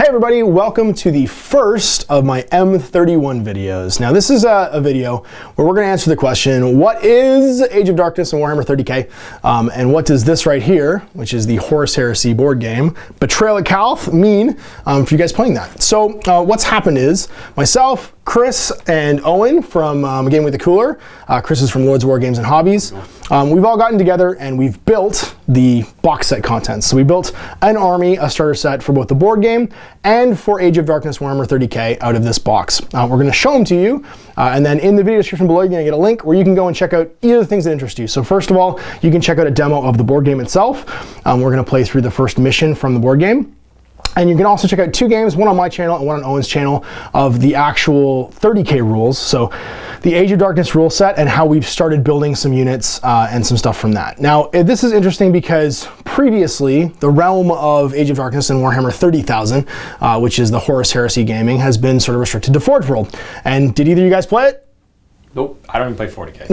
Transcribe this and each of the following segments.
Hey everybody, welcome to the first of my M.31 videos. Now this is a video where we're going to answer the question, what is Age of Darkness in Warhammer 40k? And what does this right here, which is the Horus Heresy board game, Betrayal at Calth, mean for you guys playing that? So what's happened is, myself, Chris, and Owen from Game with the Cooler, Chris is from Lords of War Games and Hobbies, we've all gotten together and we've built the box set contents. So we built an army, a starter set for both the board game and for Age of Darkness Warhammer 30k out of this box. We're going to show them to you, and then in the video description below you're going to get a link where you can go and check out either of the things that interest you. So first of all, you can check out a demo of the board game itself. We're going to play through the first mission from the board game. And you can also check out two games, one on my channel and one on Owen's channel, of the actual 30k rules. So the Age of Darkness rule set and how we've started building some units and some stuff from that. Now, this is interesting because previously the realm of Age of Darkness and Warhammer 30,000, which is the Horus Heresy gaming, has been sort of restricted to Forge World. And did either of you guys play it? Nope, I don't even play 40k.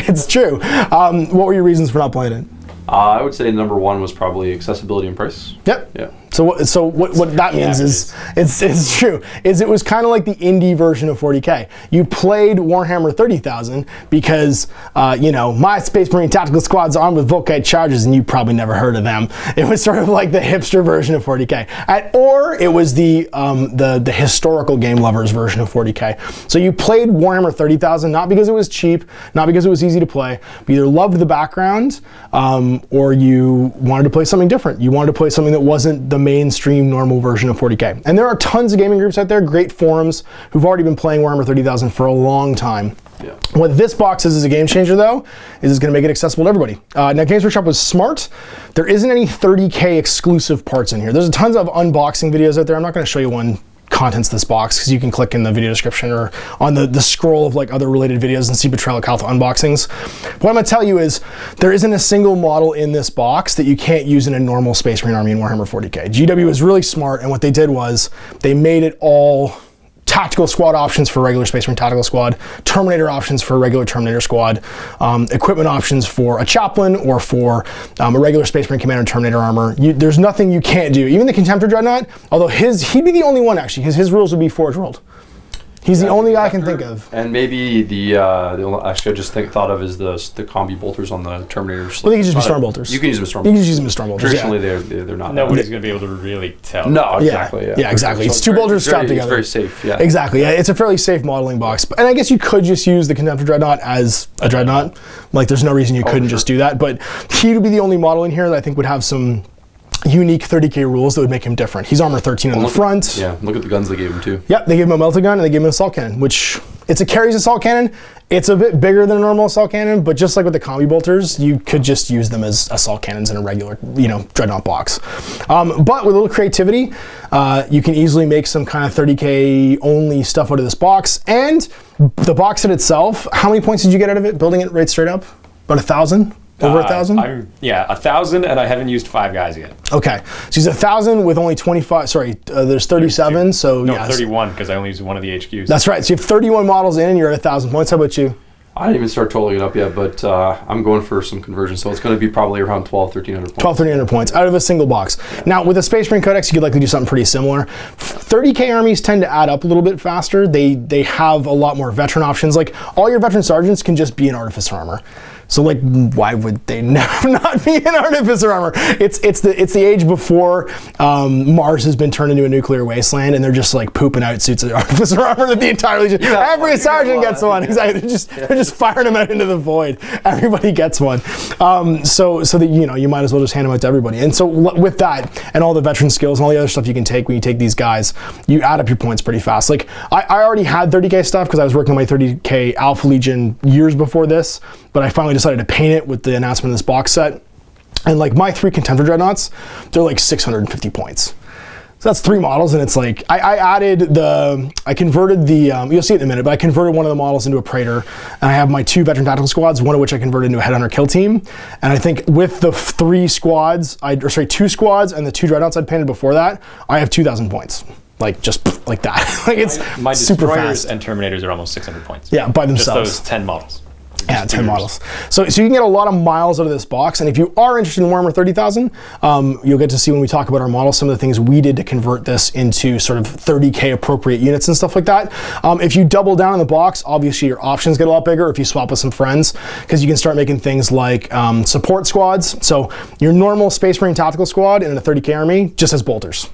It's true. What were your reasons for not playing it? I would say number one was probably accessibility and price. Yep. Yeah. So what that means is, it's true, is it was kind of like the indie version of 40k. You played Warhammer 30,000 because, you know, my Space Marine tactical squad's armed with Volkite charges and you probably never heard of them. It was sort of like the hipster version of 40k. Or it was the historical game lovers version of 40k. So you played Warhammer 30,000 not because it was cheap, not because it was easy to play, but either loved the background or you wanted to play something different. You wanted to play something that wasn't the mainstream normal version of 40k. And there are tons of gaming groups out there, great forums, who've already been playing Warhammer 30,000 for a long time. Yeah. What this box is as a game changer though, is it's going to make it accessible to everybody. Now Games Workshop was smart. There isn't any 30k exclusive parts in here. There's tons of unboxing videos out there. I'm not going to show you one contents this box because you can click in the video description or on the scroll of like other related videos and see Betrayal Calth unboxings. What I'm going to tell you is there isn't a single model in this box that you can't use in a normal Space Marine army in Warhammer 40k. GW was really smart, and what they did was they made it all tactical squad options for regular Space Marine tactical squad, Terminator options for a regular Terminator squad, equipment options for a chaplain or for a regular Space Marine commander Terminator armor. There's nothing you can't do. Even the Contemptor Dreadnought, although he'd be the only one actually, because his rules would be Forge World. He's the only guy I can think of. And maybe actually I just thought of is the combi bolters on the Terminators. Well, they can just be storm bolters. You can use them as storm bolters. bolters. You can use them as storm bolters. Traditionally, they're not. Nobody's going to be able to really tell. No, exactly. Yeah, exactly. It's two bolters strapped together. It's very safe. Yeah. Exactly. Yeah, it's a fairly safe modeling box. And I guess you could just use the Contemptor Dreadnought as a Dreadnought. Like, there's no reason you couldn't just do that. But he would be the only model in here that I think would have some unique 30k rules that would make him different. He's armor 13 on the front. Yeah, look at the guns they gave him too. Yep, they gave him a melta gun and they gave him an assault cannon, which it's a carries assault cannon. It's a bit bigger than a normal assault cannon, but just like with the combi bolters, you could just use them as assault cannons in a regular, you know, Dreadnought box. But with a little creativity, you can easily make some kind of 30k only stuff out of this box. And the box set itself, how many points did you get out of it, building it right straight up? About 1,000? Over 1,000? Yeah, 1,000, and I haven't used 5 guys yet. Okay, so he's 1,000 with only 25. Sorry, there's 37. So no, yeah, 31 because I only used one of the HQs. That's right. So you have 31 models in, and you're at 1,000 points. How about you? I didn't even start totaling it up yet, but I'm going for some conversion, so it's going to be probably around 1,200-1,300 points. 1,200-1,300 points out of a single box. Now, with a Space Marine Codex, you could likely do something pretty similar. 30k armies tend to add up a little bit faster. They have a lot more veteran options. Like, all your veteran sergeants can just be an Artificer armor. So like, why would they not be an Artificer armor? It's the age before Mars has been turned into a nuclear wasteland, and they're just like pooping out suits of Artificer armor that the entire Legion. Every sergeant gets one. Exactly. They're just firing them out into the void. Everybody gets one. So that, you know, you might as well just hand them out to everybody. And so with that and all the veteran skills and all the other stuff you can take when you take these guys, you add up your points pretty fast. Like I already had 30k stuff because I was working on my 30k Alpha Legion years before this, but I finally decided to paint it with the announcement of this box set. And like my 3 Contemptor Dreadnoughts, they're like 650 points. So that's 3 models, and it's like, I converted the, you'll see it in a minute, but I converted one of the models into a Praetor, and I have my 2 veteran tactical squads, one of which I converted into a Headhunter kill team. And I think with the 2 squads and the 2 Dreadnoughts I'd painted before that, I have 2,000 points. Like, just like that. Like, it's my super Destroyers fast. and Terminators are almost 600 points. Yeah, by themselves. Just those 10 models. Yeah, 10 models. So you can get a lot of miles out of this box, and if you are interested in Warhammer 30,000, you'll get to see when we talk about our models some of the things we did to convert this into sort of 30K appropriate units and stuff like that. If you double down on the box, obviously your options get a lot bigger if you swap with some friends, because you can start making things like support squads. So your normal Space Marine tactical squad in a 30K army just has bolters.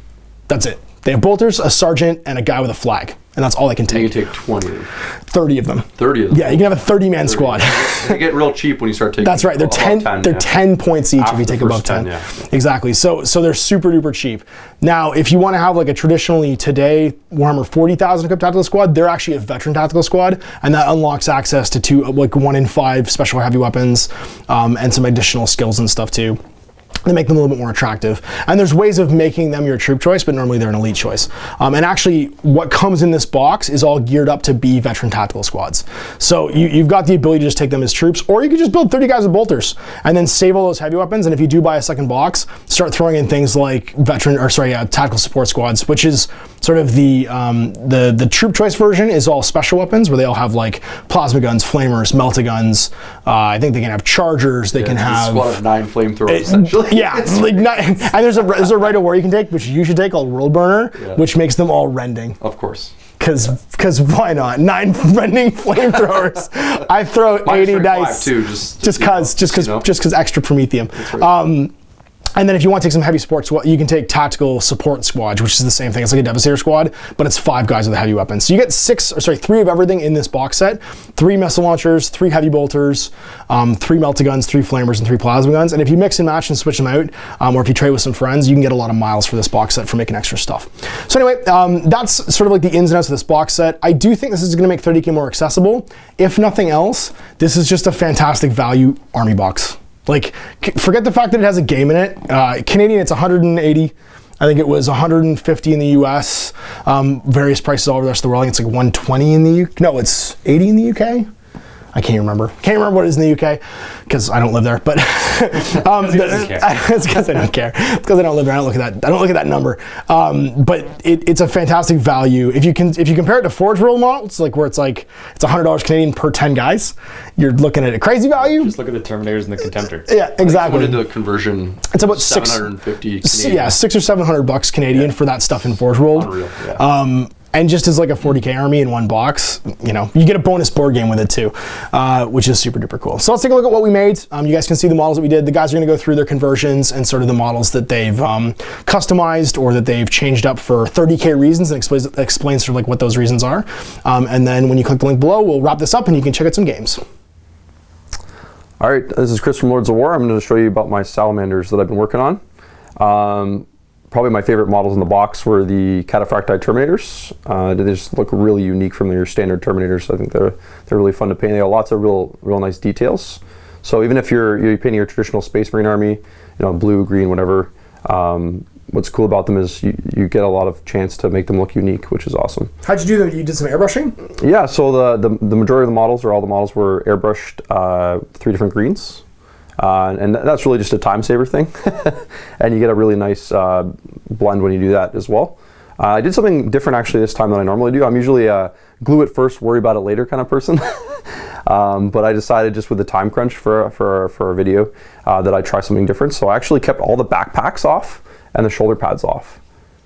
That's it. They have bolters, a sergeant, and a guy with a flag. And that's all they can take. You can take 20 of them. 30 of them. 30 of them. Yeah, you can have a 30-man squad. They get real cheap when you start taking. That's right. They're 10 points each after if you take above 10. Yeah. Exactly. So they're super duper cheap. Now, if you want to have like a traditionally today Warhammer 40,000 equipped tactical squad, they're actually a veteran tactical squad, and that unlocks access to 1 in 5 special heavy weapons and some additional skills and stuff too. They make them a little bit more attractive. And there's ways of making them your troop choice, but normally they're an elite choice. And actually, what comes in this box is all geared up to be veteran tactical squads. So you've got the ability to just take them as troops, or you could just build 30 guys with bolters and then save all those heavy weapons. And if you do buy a second box, start throwing in things like tactical support squads, which is sort of the troop choice version is all special weapons, where they all have like plasma guns, flamers, melta-guns. I think they can have chargers. They can have a squad of 9 flamethrowers essentially. Yeah, it's like and there's a rite of war you can take, which you should take, called World Burner, which makes them all rending. Of course. Because why not? 9 rending flamethrowers. I throw 80 dice. Too, just because extra promethium. And then if you want to take some heavy support squad, you can take tactical support squad, which is the same thing. It's like a devastator squad, but it's 5 guys with heavy weapons. So you get 3 of everything in this box set: 3 missile launchers, 3 heavy bolters, 3 melta guns, 3 flamers, and 3 plasma guns. And if you mix and match and switch them out, or if you trade with some friends, you can get a lot of miles for this box set for making extra stuff. So anyway, that's sort of like the ins and outs of this box set. I do think this is going to make 30K more accessible. If nothing else, this is just a fantastic value army box. Like, forget the fact that it has a game in it. Canadian, it's 180. I think it was 150 in the US. Various prices all over the rest of the world. I think it's like 120 in the UK. No, it's 80 in the UK. I can't remember. Can't remember what it is in the UK because I don't live there. But it's because I don't care. It's because I don't live there. I don't look at that number. But it's a fantastic value. If you compare it to Forge World models, like where it's $100 Canadian per 10 guys, you're looking at a crazy value. Just look at the Terminators and the Contemptor. Yeah, exactly. What into the conversion? It's about 750 Canadian. Yeah, $600 or $700 Canadian for that stuff in Forge World. Unreal. Yeah. And just as like a 40K army in one box, you get a bonus board game with it too, which is super duper cool. So let's take a look at what we made. You guys can see the models that we did. The guys are gonna go through their conversions and sort of the models that they've customized or that they've changed up for 30K reasons, and explain sort of like what those reasons are. And then when you click the link below, we'll wrap this up and you can check out some games. All right, this is Chris from Lords of War. I'm gonna show you about my salamanders that I've been working on. Probably my favorite models in the box were the Cataphracti Terminators. They just look really unique from your standard Terminators. I think they're really fun to paint. They have lots of real nice details. So even if you're painting your traditional Space Marine army, blue, green, whatever, what's cool about them is you get a lot of chance to make them look unique, which is awesome. How'd you do that? You did some airbrushing? Yeah, so the majority of the models, or all the models, were airbrushed 3 different greens. And that's really just a time saver thing. And you get a really nice blend when you do that as well. I did something different actually this time than I normally do. I'm usually a glue it first, worry about it later kind of person. But I decided just with the time crunch for a video that I'd try something different. So I actually kept all the backpacks off and the shoulder pads off.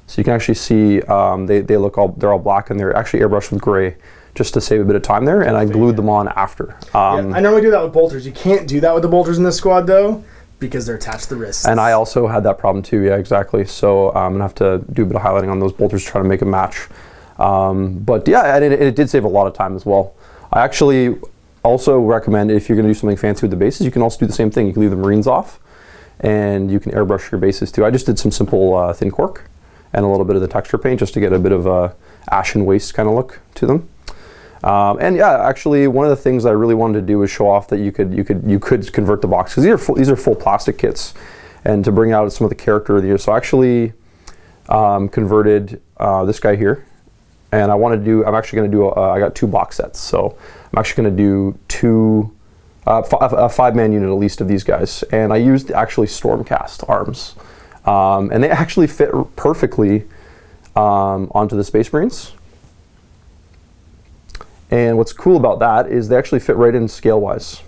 So you can actually see they're all black, and they're actually airbrushed with gray, just to save a bit of time there, and I glued them on after. I normally do that with bolters. You can't do that with the bolters in this squad though, because they're attached to the wrists. And I also had that problem too, yeah, exactly. So I'm gonna have to do a bit of highlighting on those bolters, trying to make a match. But yeah, and it did save a lot of time as well. I actually also recommend, if you're gonna do something fancy with the bases, you can also do the same thing. You can leave the Marines off, and you can airbrush your bases too. I just did some simple thin cork and a little bit of the texture paint just to get a bit of a ashen waste kind of look to them. And yeah, actually, one of the things I really wanted to do was show off that you could convert the box, because these are full plastic kits, and to bring out some of the character of the year. So I actually converted this guy here, and I'm actually going to do I got 2 box sets, so I'm actually going to do a 5-man unit at least of these guys, and I used actually Stormcast arms, and they actually fit perfectly onto the Space Marines. And what's cool about that is they actually fit right in scale-wise.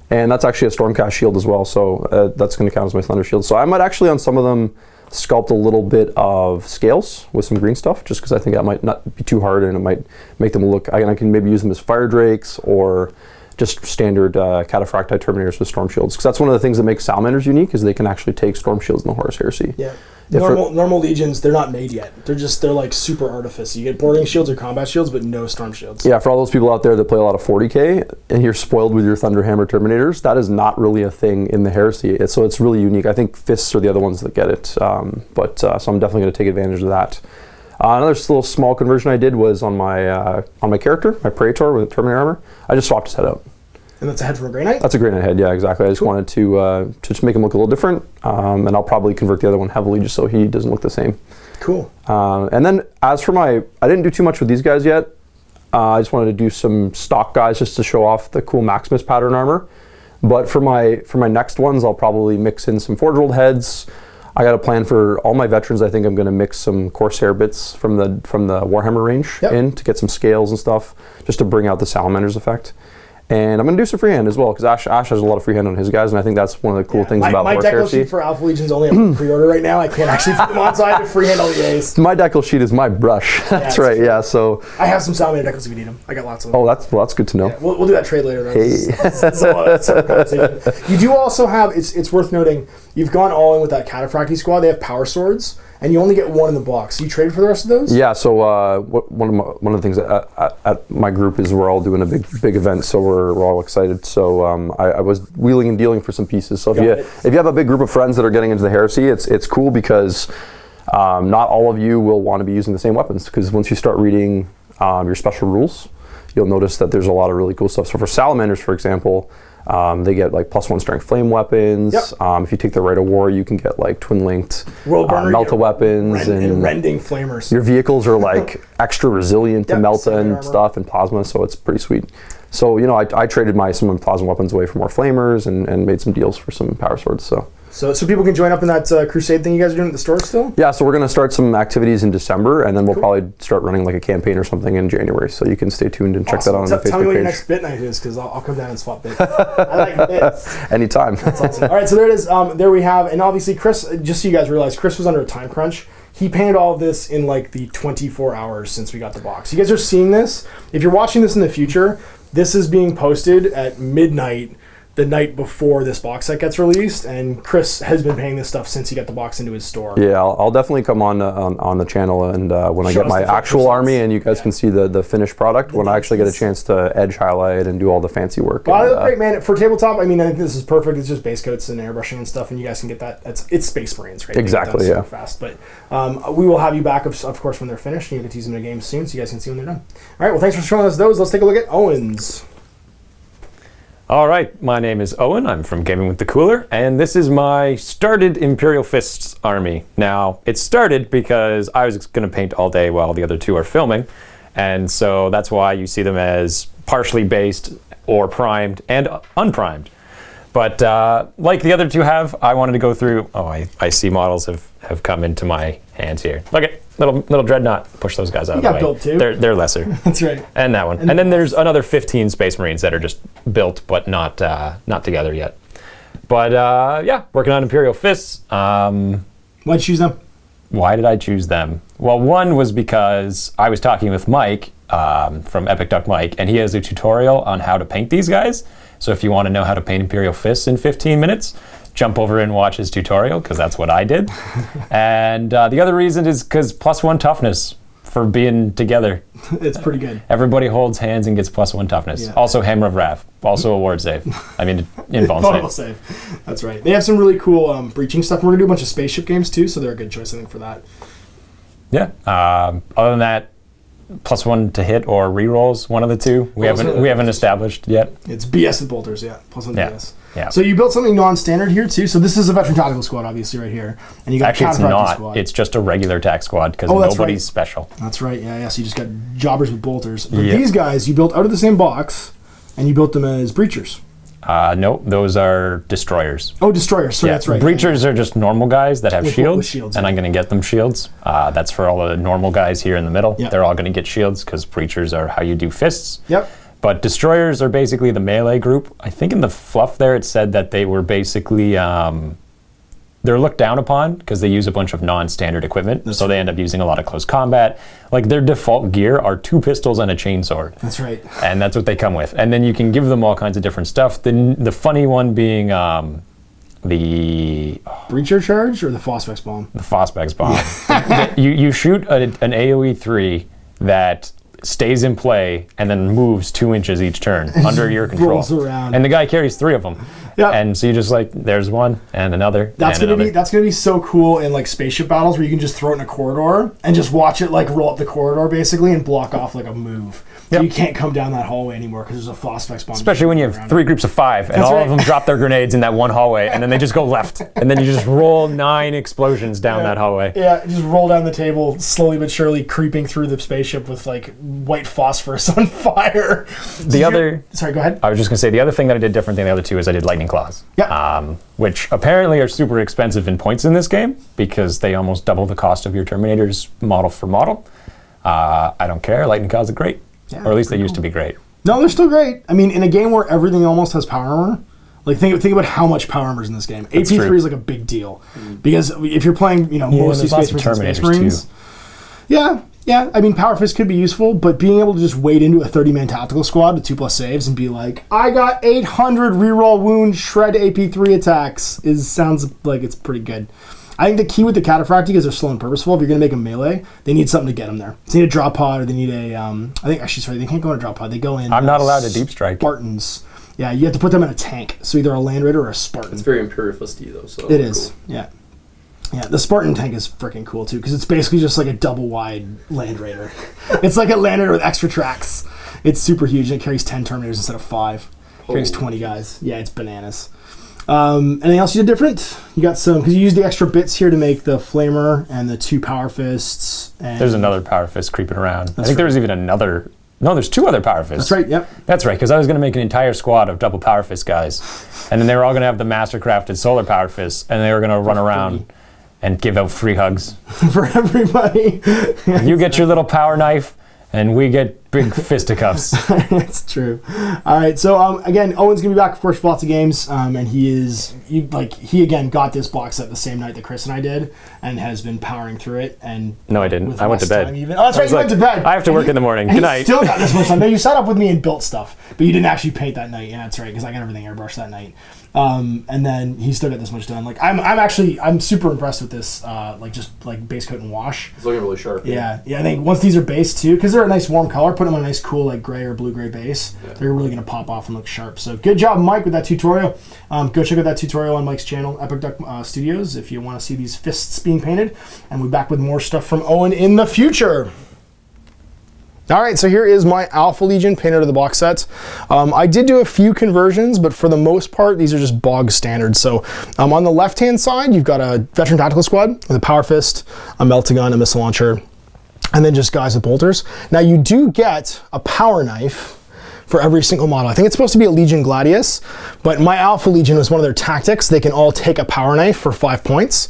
And that's actually a Stormcast shield as well, so that's going to count as my Thunder shield. So I might actually, on some of them, sculpt a little bit of scales with some green stuff, just because I think that might not be too hard and it might make them look, I can maybe use them as fire drakes or just standard cataphracti terminators with storm shields, because that's one of the things that makes salamanders unique, is they can actually take storm shields in the Horus Heresy. Yeah. Normal legions, they're not made yet. They're like super artifice. You get boarding shields or combat shields, but no storm shields. Yeah, for all those people out there that play a lot of 40k and you're spoiled with your Thunderhammer Terminators, that is not really a thing in the Heresy. So it's really unique. I think Fists are the other ones that get it, so I'm definitely going to take advantage of that. Another little small conversion I did was on my character, my Praetor with Terminator armor. I just swapped his head out. And that's a head from a Grey Knight? That's a Grey Knight head, yeah, exactly. I just wanted to just make him look a little different, and I'll probably convert the other one heavily just so he doesn't look the same. Cool. And then as for I didn't do too much with these guys yet. I just wanted to do some stock guys just to show off the cool Maximus pattern armor. But for my next ones, I'll probably mix in some Forge World heads. I got a plan for all my veterans. I think I'm going to mix some Corsair bits from the Warhammer range in to get some scales and stuff, just to bring out the Salamanders effect. And I'm going to do some freehand as well, because Ash has a lot of freehand on his guys, and I think that's one of the cool things about Horus Heresy. My decal sheet for Alpha Legion's only on pre-order right now. I can't actually put them on, so I have to freehand all the A's. My decal sheet is my brush. That's right, yeah. So I have some Salamander decals if you need them. I got lots of them. Oh, that's good to know. Yeah, we'll do that trade later, though. Hey. You do also have, it's worth noting, you've gone all in with that Cataphracti squad. They have power swords, and you only get one in the box. So you trade for the rest of those? Yeah, so one of the things at my group is we're all doing a big event, so we're all excited. So I was wheeling and dealing for some pieces. So if you have a big group of friends that are getting into the Heresy, it's cool because not all of you will want to be using the same weapons, because once you start reading your special rules, you'll notice that there's a lot of really cool stuff. So for Salamanders, for example, they get like +1 strength flame weapons. Yep. If you take the Rite of War, you can get like twin-linked Melta weapons and rending flamers. Your vehicles are like extra resilient to Melta and stuff and plasma, so it's pretty sweet. So I traded some of my plasma weapons away for more flamers and made some deals for some power swords. So people can join up in that crusade thing you guys are doing at the store still? Yeah, so we're going to start some activities in December, and then we'll probably start running like a campaign or something in January. So you can stay tuned and check that out on the Facebook page. Tell me what your next bit night is, because I'll come down and swap bits. I like bits. Anytime. That's awesome. All right, so there it is. There we have, and obviously Chris, just so you guys realize, Chris was under a time crunch. He painted all of this in like the 24 hours since we got the box. You guys are seeing this. If you're watching this in the future, this is being posted at midnight the night before this box set gets released, and Chris has been painting this stuff since he got the box into his store. Yeah, I'll definitely come on the channel, and when I get my actual army, and you guys can see the finished product, when I actually get a chance to edge highlight and do all the fancy work. Well, I look great, man. For tabletop, I mean, I think this is perfect. It's just base coats and airbrushing and stuff, and you guys can get that. It's Space Marines, right? Exactly, yeah. Fast, but we will have you back, of course, when they're finished, and you get to use them in a game soon, so you guys can see when they're done. All right, well, thanks for showing us those. Let's take a look at Owen's. All right, my name is Owen. I'm from Gaming with the Cooler, and this is my started Imperial Fists army. Now, it started because I was going to paint all day while the other two are filming, and so that's why you see them as partially based or primed and unprimed. But like the other two have, I wanted to go through, I see models have come into my hands here. Look at little Dreadnought. Push those guys out of the way. Built too. They're lesser. That's right. And that one. And then there's another 15 Space Marines that are just built but not together yet. But yeah, working on Imperial Fists. Why'd you choose them? Why did I choose them? Well, one was because I was talking with Mike from Epic Duck Mike, and he has a tutorial on how to paint these guys. So if you want to know how to paint Imperial Fists in 15 minutes, jump over and watch his tutorial, because that's what I did. And the other reason is because +1 toughness for being together. It's pretty good. Everybody holds hands and gets +1 toughness. Yeah. Also Hammer of Wrath. Also a ward save. I mean, invuln save. That's right. They have some really cool breaching stuff. We're going to do a bunch of spaceship games too, so they're a good choice, I think, for that. Yeah. Other than that, +1 to hit or rerolls, one of the two. We haven't established yet. It's BS with bolters, yeah. +1 BS. Yeah. So you built something non-standard here too. So this is a veteran tactical squad, obviously, right here, and you got actually it's not. Squad. It's just a regular tac squad because nobody's special. That's right. Yeah. So you just got jobbers with bolters. But these guys you built out of the same box, and you built them as breachers. No, those are destroyers. Oh, destroyers. So that's right. Breachers are just normal guys that have with shields, and I'm going to get them shields. That's for all the normal guys here in the middle. Yep. They're all going to get shields because breachers are how you do fists. Yep. But destroyers are basically the melee group. I think in the fluff there it said that they were basically they're looked down upon because they use a bunch of non-standard equipment. They end up using a lot of close combat. Like their default gear are 2 pistols and a chainsword. That's right. And that's what they come with. And then you can give them all kinds of different stuff. The funny one being the Breacher charge or the Phosphex bomb? The Phosphex bomb. You shoot an AoE 3 that stays in play and then moves 2 inches each turn under your control. Rolls around. And the guy carries 3 of them. Yep. And so you just like, there's one and another. That's gonna be so cool in like spaceship battles where you can just throw it in a corridor and just watch it like roll up the corridor basically and block off like a move. Yep. So you can't come down that hallway anymore because there's a Phosphex bomb. Especially when you have 3 groups of 5 and all of them drop their grenades in that one hallway and then they just go left. And then you just roll 9 explosions down that hallway. Yeah, just roll down the table slowly but surely, creeping through the spaceship with like white phosphorus on fire. Sorry, go ahead. I was just gonna say the other thing that I did different than the other 2 is I did lightning claws. Yeah. Which apparently are super expensive in points in this game because they almost double the cost of your Terminators model for model. I don't care. Lightning claws are great. Yeah, or at least they used to be great. No, they're still great. I mean, in a game where everything almost has power armor, like think about how much power armor is in this game. AP3 is like a big deal because if you're playing, mostly Space Marines and Space Marines. Yeah. I mean, Power Fist could be useful, but being able to just wade into a 30-man tactical squad with 2+ saves and be like, I got 800 reroll wound shred AP3 attacks sounds like it's pretty good. I think the key with the Cataphractii is they're slow and purposeful. If you're going to make them melee, they need something to get them there. So they need a drop pod, or they need a, they can't go in a drop pod. They go in... I'm not allowed to deep strike. Spartans. Yeah, you have to put them in a tank. So either a Land Raider or a Spartan. It's very Imperial Fisty, though. So it is, cool. Yeah. Yeah, the Spartan tank is freaking cool, too, because it's basically just like a double-wide Land Raider. It's like a Land Raider with extra tracks. It's super huge, and it carries 10 Terminators instead of 5. It carries 20 guys. Yeah, it's bananas. Anything else you did different? You got some, because you used the extra bits here to make the Flamer and the 2 Power Fists. And there's another Power Fist creeping around. I think there was even another... No, there's 2 other Power Fists. That's right, yep. That's right, because I was going to make an entire squad of double Power Fist guys. And then they were all going to have the Mastercrafted Solar Power Fists, and they were going to run around and give out free hugs. For everybody. You get your little power knife, and we get big fisticuffs. That's true. All right, so again, Owen's gonna be back, of course, for lots of games, and he again got this box set the same night that Chris and I did, and has been powering through it. And no, I didn't. I went to bed. Oh, that's right, you went to bed. I have to work in the morning. Good night. Still got this much time. No, you sat up with me and built stuff, but you didn't actually paint that night. Yeah, that's right, because I got everything airbrushed that night. And then he still got this much done. Like I'm super impressed with this. Just base coat and wash. It's looking really sharp. Yeah. I think once these are based too, because they're a nice warm color, put them on a nice cool like gray or blue-gray base. Yeah. They're really gonna pop off and look sharp. So good job, Mike, with that tutorial. Go check out that tutorial on Mike's channel, Epic Duck Studios, if you want to see these fists being painted. And we'll be back with more stuff from Owen in the future. All right, so here is my Alpha Legion painted to the box sets. I did do a few conversions, but for the most part, these are just bog standard. So on the left-hand side, you've got a Veteran Tactical Squad with a Power Fist, a Melta Gun, a Missile Launcher, and then just guys with bolters. Now you do get a Power Knife for every single model. I think it's supposed to be a Legion Gladius, but my Alpha Legion was one of their tactics. They can all take a Power Knife for 5 points,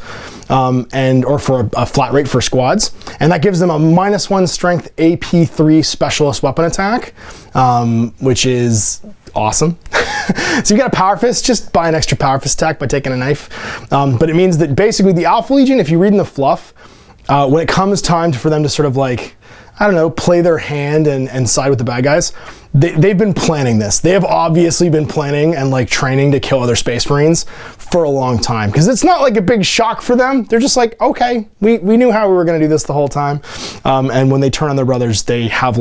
or for a flat rate for squads, and that gives them a -1 strength AP3 specialist weapon attack, which is awesome. So you got a Power Fist, just buy an extra Power Fist attack by taking a knife. But it means that basically the Alpha Legion, if you read in the fluff, when it comes time for them to sort of play their hand and side with the bad guys, they've been planning this. They have obviously been planning and training to kill other Space Marines for a long time, because it's not like a big shock for them. They're just like, okay, we knew how we were going to do this the whole time. And when they turn on their brothers, they have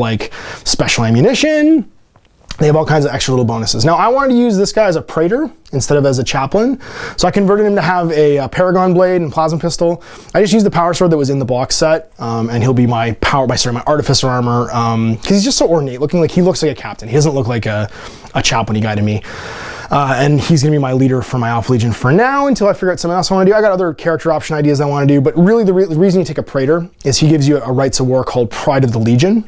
special ammunition. They have all kinds of extra little bonuses. Now, I wanted to use this guy as a Praetor instead of as a Chaplain, so I converted him to have a Paragon Blade and Plasma Pistol. I just used the Power Sword that was in the box set, and he'll be my Artificer Armor, because he's just so ornate looking. He looks like a captain. He doesn't look like a Chaplain-y guy to me. And he's going to be my leader for my Alpha Legion for now, until I figure out something else I want to do. I got other character option ideas I want to do, but really the reason you take a Praetor is he gives you a Rights of War called Pride of the Legion.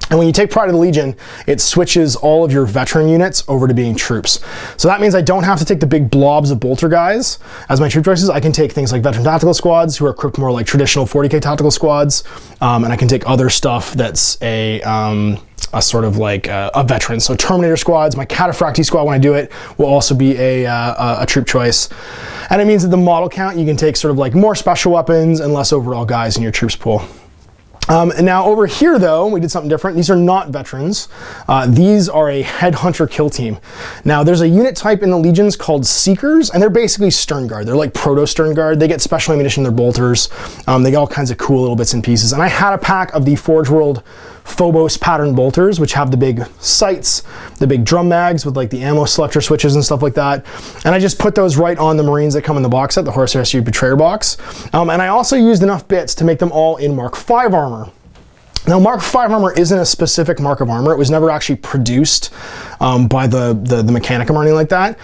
And when you take Pride of the Legion, it switches all of your veteran units over to being troops. So that means I don't have to take the big blobs of bolter guys as my troop choices. I can take things like veteran tactical squads who are equipped more like traditional 40k tactical squads. And I can take other stuff that's a sort of like a veteran. So Terminator squads, my Cataphractii squad when I do it will also be a troop choice. And it means that the model count, you can take sort of like more special weapons and less overall guys in your troops pool. And now over here though, we did something different. These are not veterans. These are a headhunter kill team. Now there's a unit type in the Legions called Seekers, and they're basically Stern Guard. They're like proto Stern Guard. They get special ammunition, they're bolters. They get all kinds of cool little bits and pieces. And I had a pack of the Forge World Phobos pattern bolters, which have the big sights, the big drum mags with like the ammo selector switches and stuff like that. And I just put those right on the Marines that come in the box set, the Horus Heresy Betrayer box. And I also used enough bits to make them all in Mark V armor. Now, Mark V armor isn't a specific mark of armor. It was never actually produced by the Mechanicum or anything like that.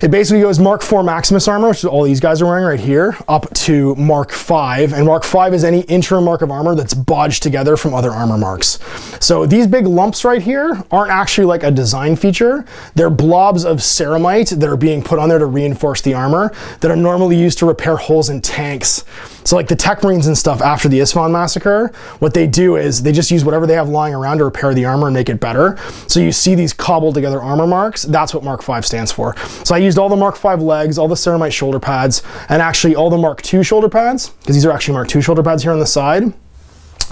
It basically goes Mark IV Maximus armor, which is all these guys are wearing right here, up to Mark V. And Mark V is any interim mark of armor that's bodged together from other armor marks. So these big lumps right here aren't actually like a design feature. They're blobs of ceramite that are being put on there to reinforce the armor that are normally used to repair holes in tanks. So like the Tech Marines and stuff after the Isfahan massacre, what they do is they just use whatever they have lying around to repair the armor and make it better. So you see these cobbled together armor marks. That's what Mark V stands for. So I used all the Mark V legs, all the ceramite shoulder pads, and actually all the Mark II shoulder pads, because these are actually Mark II shoulder pads here on the side.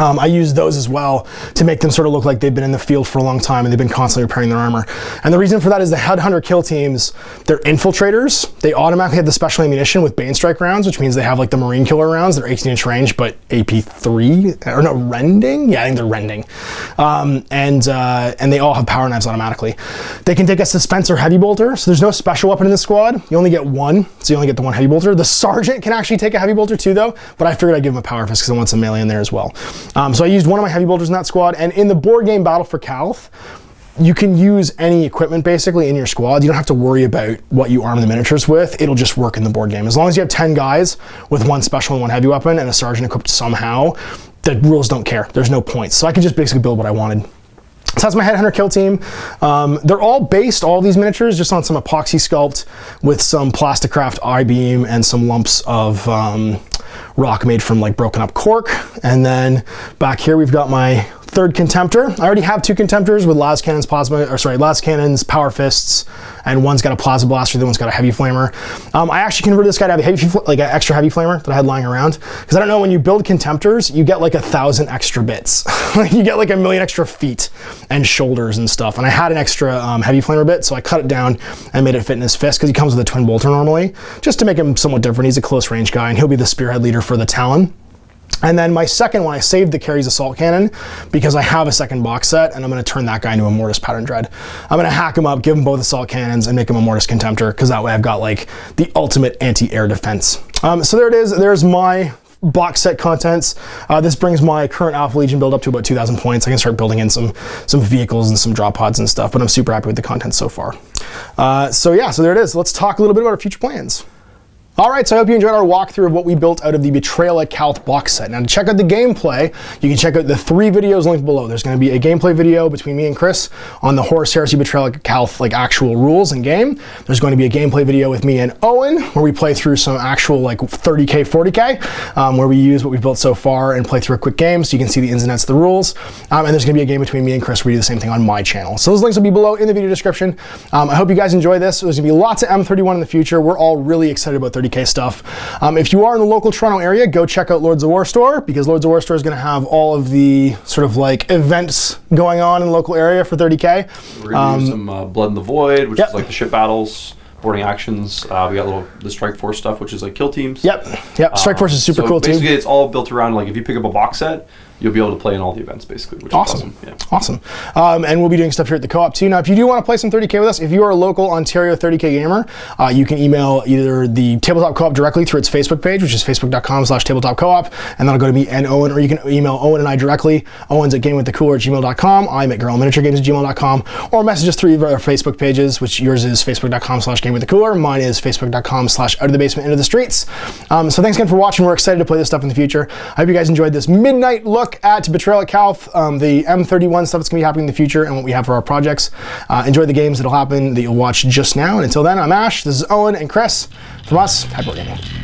I used those as well to make them sort of look like they've been in the field for a long time and they've been constantly repairing their armor. And the reason for that is the headhunter kill teams, they're infiltrators. They automatically have the special ammunition with Bane Strike rounds, which means they have like the Marine Killer rounds. They're 18-inch range, but AP3, or no, rending? Yeah, I think they're rending. And they all have power knives automatically. They can take a Dispenser Heavy Bolter, so there's no special weapon in the squad. You only get one, so you only get the one Heavy Bolter. The Sergeant can actually take a Heavy Bolter too, though, but I figured I'd give him a Power Fist because I want some melee in there as well. So I used one of my Heavy Bolters in that squad, and in the board game Battle for Calth, you can use any equipment basically in your squad. You don't have to worry about what you arm the miniatures with. It'll just work in the board game. As long as you have 10 guys with one special and one heavy weapon and a sergeant equipped somehow, the rules don't care. There's no points. So I could just basically build what I wanted. So that's my Headhunter kill team. They're all based, all these miniatures, just on some epoxy sculpt with some Plasticraft I-beam and some lumps of rock made from like broken up cork. And then back here we've got my third Contemptor. I already have two Contemptors with las cannons, power fists, and one's got a plasma blaster, the other one's got a heavy flamer. I actually converted this guy to have a heavy, like an extra heavy flamer that I had lying around, because I don't know, when you build Contemptors, you get like 1,000 extra bits. You get like 1,000,000 extra feet and shoulders and stuff. And I had an extra heavy flamer bit, so I cut it down and made it fit in his fist, because he comes with a twin bolter normally, just to make him somewhat different. He's a close range guy, and he'll be the spearhead leader for the Talon. And then my second one, I saved the Carries Assault Cannon because I have a second box set, and I'm going to turn that guy into a Mortis Pattern Dread. I'm going to hack him up, give him both Assault Cannons, and make him a Mortis Contemptor, because that way I've got like the ultimate anti-air defense. So there it is. There's my box set contents. This brings my current Alpha Legion build up to about 2,000 points. I can start building in some vehicles and some drop pods and stuff, but I'm super happy with the content so far. So yeah, so there it is. Let's talk a little bit about our future plans. All right, so I hope you enjoyed our walkthrough of what we built out of the Betrayal at Calth box set. Now to check out the gameplay, you can check out the 3 videos linked below. There's gonna be a gameplay video between me and Chris on the Horus Heresy Betrayal at Calth, like actual rules and game. There's going to be a gameplay video with me and Owen, where we play through some actual like 30k, 40k, where we use what we've built so far and play through a quick game so you can see the ins and outs of the rules. And there's gonna be a game between me and Chris where we do the same thing on my channel. So those links will be below in the video description. I hope you guys enjoy this. There's gonna be lots of M.31 in the future. We're all really excited about 30k stuff. If you are in the local Toronto area, go check out Lords of War Store, because Lords of War Store is going to have all of the sort of like events going on in the local area for 30k. We're going to do some Blood in the Void, which is like the ship battles, boarding actions. We got the Strike Force stuff, which is like kill teams. Yep. Strike Force is super cool too. Basically, it's all built around, like, if you pick up a box set, you'll be able to play in all the events, basically, which is awesome. Yeah. Awesome. And we'll be doing stuff here at the co-op too. Now, if you do want to play some 30k with us, if you are a local Ontario 30k gamer, you can email either the Tabletop Co-op directly through its Facebook page, which is facebook.com/tabletopcoop, and that'll go to me and Owen, or you can email Owen and I directly. Owen's at gamewiththecooler@gmail.com. I'm at girlminiaturegames@gmail.com, or message us through our Facebook pages, which yours is facebook.com/gamewiththecooler. Mine is facebook.com/outofthebasement into the streets. So thanks again for watching. We're excited to play this stuff in the future. I hope you guys enjoyed this midnight look look at Betrayal at Calth, the M.31 stuff that's going to be happening in the future, and what we have for our projects. Enjoy the games that'll happen that you'll watch just now. And until then, I'm Ash. This is Owen and Chris. From us, happy wargaming.